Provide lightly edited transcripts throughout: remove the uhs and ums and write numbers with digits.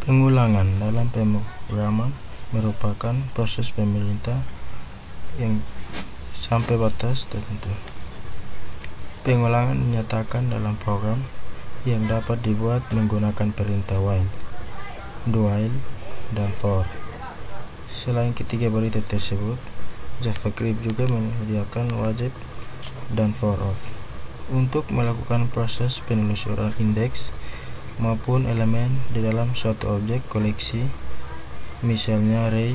Pengulangan dalam pemrograman merupakan proses pemerintah yang sampai batas tertentu. Pengulangan dinyatakan dalam program yang dapat dibuat menggunakan perintah while, do while, dan for. Selain ketiga berita tersebut, JavaScript juga menyediakan wajib dan for of untuk melakukan proses penelusuran indeks maupun elemen di dalam suatu objek koleksi, misalnya array.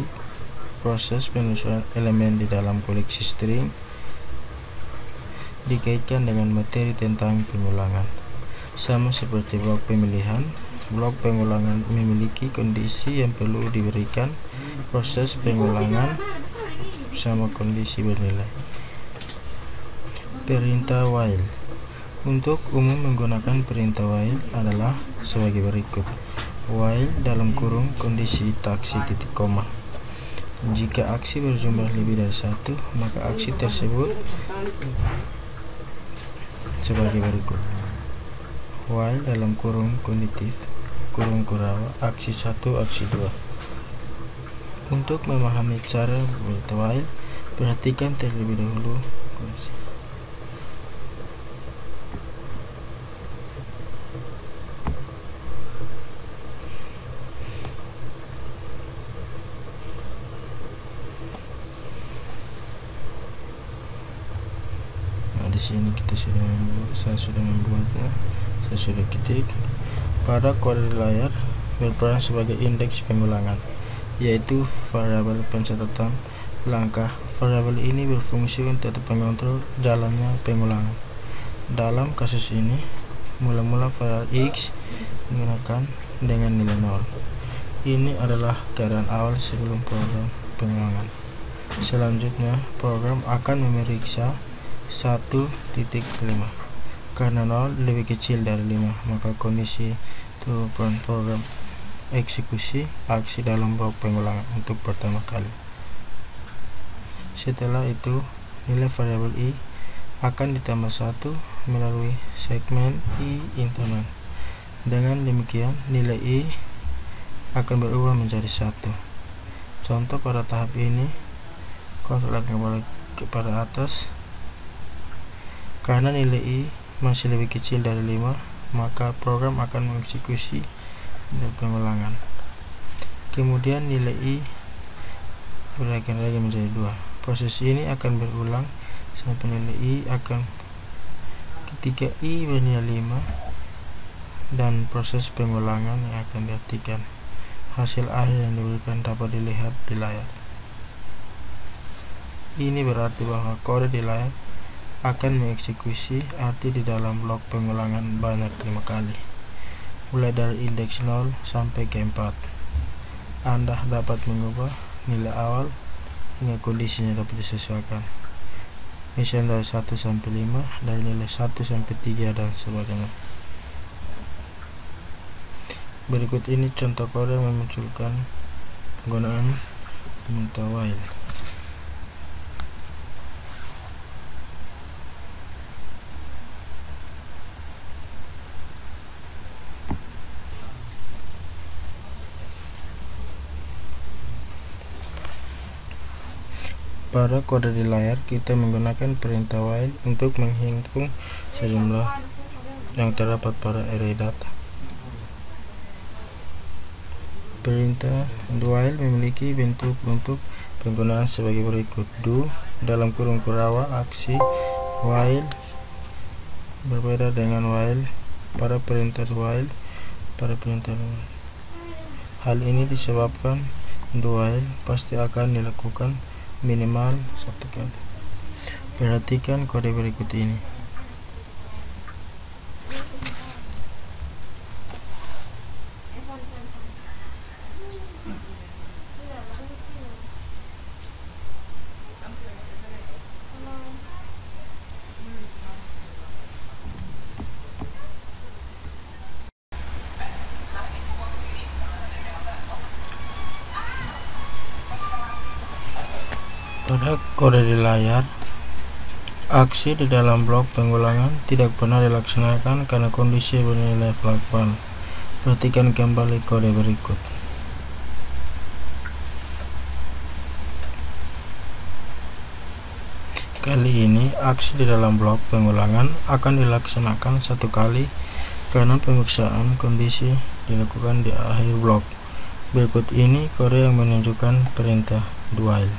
Proses penelusuran elemen di dalam koleksi string dikaitkan dengan materi tentang pengulangan. Sama seperti blok pemilihan, blok pengulangan memiliki kondisi yang perlu diberikan. Proses pengulangan sama kondisi bernilai. Perintah while. Untuk umum menggunakan perintah while adalah sebagai berikut. While dalam kurung kondisi taksi titik koma. Jika aksi berjumlah lebih dari satu, maka aksi tersebut sebagai berikut. While dalam kurung konditif kurung kurawa aksi 1 aksi 2. Untuk memahami cara perintah while, perhatikan terlebih dahulu kondisi. Di sini saya sudah membuatnya, saya sudah ketik. Pada kode layar berperan sebagai indeks pengulangan, yaitu variabel pencatatan langkah. Variabel ini berfungsi untuk mengontrol jalannya pengulangan. Dalam kasus ini, mula-mula variabel x digunakan dengan nilai 0. Ini adalah keadaan awal sebelum program pengulangan. Selanjutnya, program akan memeriksa 1.5. Karena 0 lebih kecil dari 5, maka kondisi turun program eksekusi aksi dalam blok pengulangan untuk pertama kali. Setelah itu, nilai variabel i akan ditambah 1 melalui segmen i internal. Dengan demikian, nilai i akan berubah menjadi 1. Contoh pada tahap ini, kontrol akan kembali kepada atas. Karena nilai i masih lebih kecil dari 5, maka program akan mengeksekusi dan pengulangan. Kemudian nilai i berakhir lagi menjadi 2. Proses ini akan berulang sampai nilai i akan ketika i bernilai 5, dan proses pengulangan yang akan diartikan. Hasil akhir yang diberikan dapat dilihat di layar. Ini berarti bahwa kode di layar akan mengeksekusi arti di dalam blok pengulangan banyak 5 kali, mulai dari indeks 0 sampai ke 4. Anda dapat mengubah nilai awal hingga kondisinya dapat disesuaikan, misalnya dari 1 sampai 5, dari nilai 1 sampai 3, dan sebagainya. Berikut ini contoh kode yang memunculkan penggunaan perintah while. Pada kode di layar, kita menggunakan perintah while untuk menghitung sejumlah yang terdapat pada array data. Perintah do while memiliki bentuk untuk penggunaan sebagai berikut. Do dalam kurung kurawa aksi while berbeda dengan while pada perintah do while pada perintah do while. Hal ini disebabkan do while pasti akan dilakukan minimal 1 kali. Perhatikan kode berikut ini. Pada kode di layar, aksi di dalam blok pengulangan tidak pernah dilaksanakan karena kondisi bernilai flag val. Perhatikan kembali kode berikut. Kali ini aksi di dalam blok pengulangan akan dilaksanakan satu kali karena pemeriksaan kondisi dilakukan di akhir blok. Berikut ini kode yang menunjukkan perintah do while.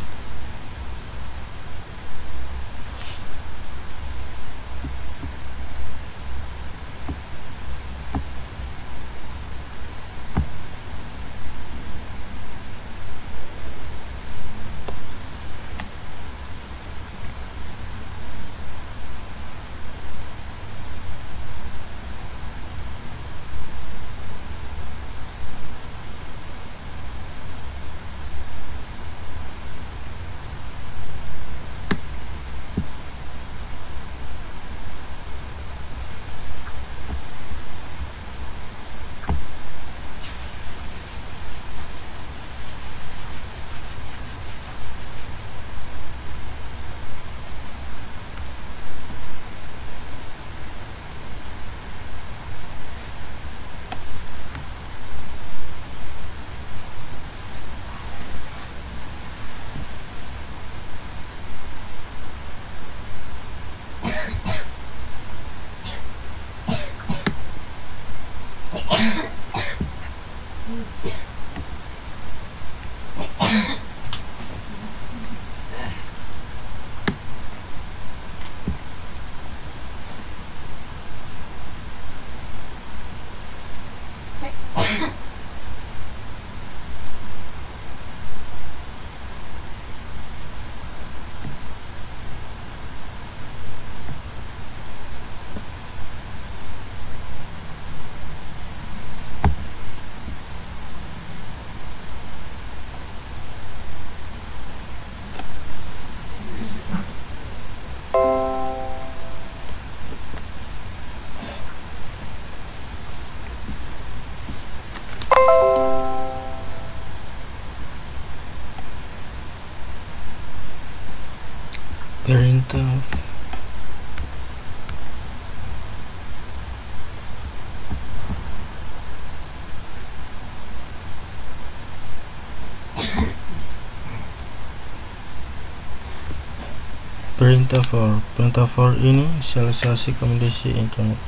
Perintah for ini selesai kondisi internet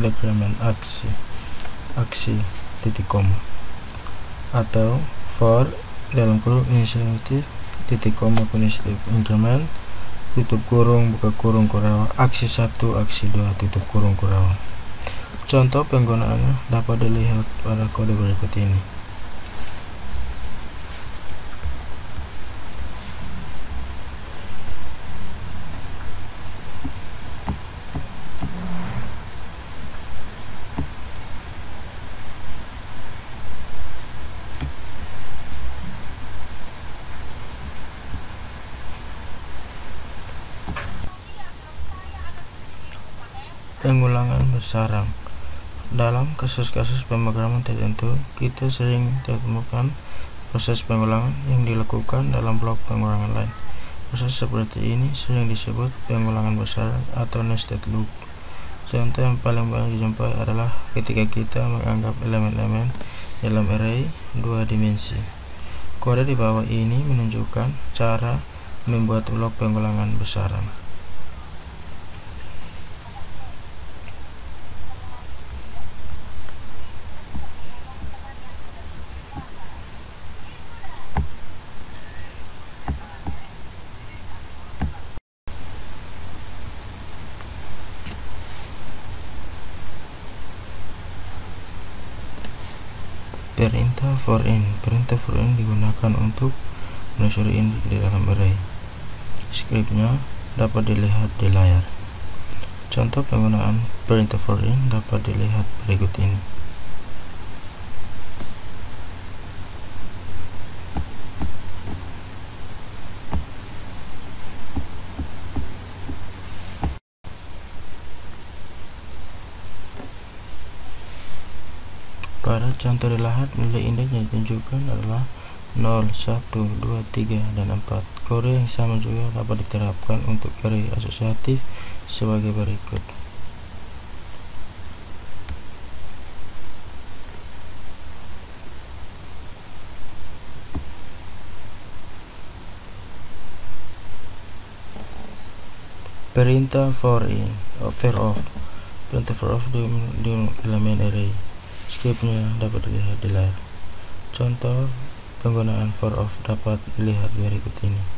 decrement aksi titik koma, atau for dalam kurung inisiatif titik koma kondisi increment tutup kurung buka kurung kurawang aksi 1 aksi 2 tutup kurung kurawang. Contoh penggunaannya dapat dilihat pada kode berikut ini. Pengulangan bersarang. Dalam kasus-kasus pemrograman tertentu, kita sering temukan proses pengulangan yang dilakukan dalam blok pengulangan lain. Proses seperti ini sering disebut pengulangan bersarang atau nested loop. Contoh yang paling banyak dijumpai adalah ketika kita menganggap elemen-elemen dalam array 2 dimensi. Kode di bawah ini menunjukkan cara membuat blok pengulangan bersarang. Perintah for in digunakan untuk menelusuri indik di dalam array. Skripnya dapat dilihat di layar. Contoh penggunaan perintah for in dapat dilihat berikut ini. Pada contoh di layar, nilai indeks yang ditunjukkan adalah 0, 1, 2, 3, dan 4. Kode yang sama juga dapat diterapkan untuk array asosiatif sebagai berikut. Perintah for of. Perintah for of di elemen array. Scriptnya dapat dilihat di layar. Contoh penggunaan for of dapat dilihat berikut ini.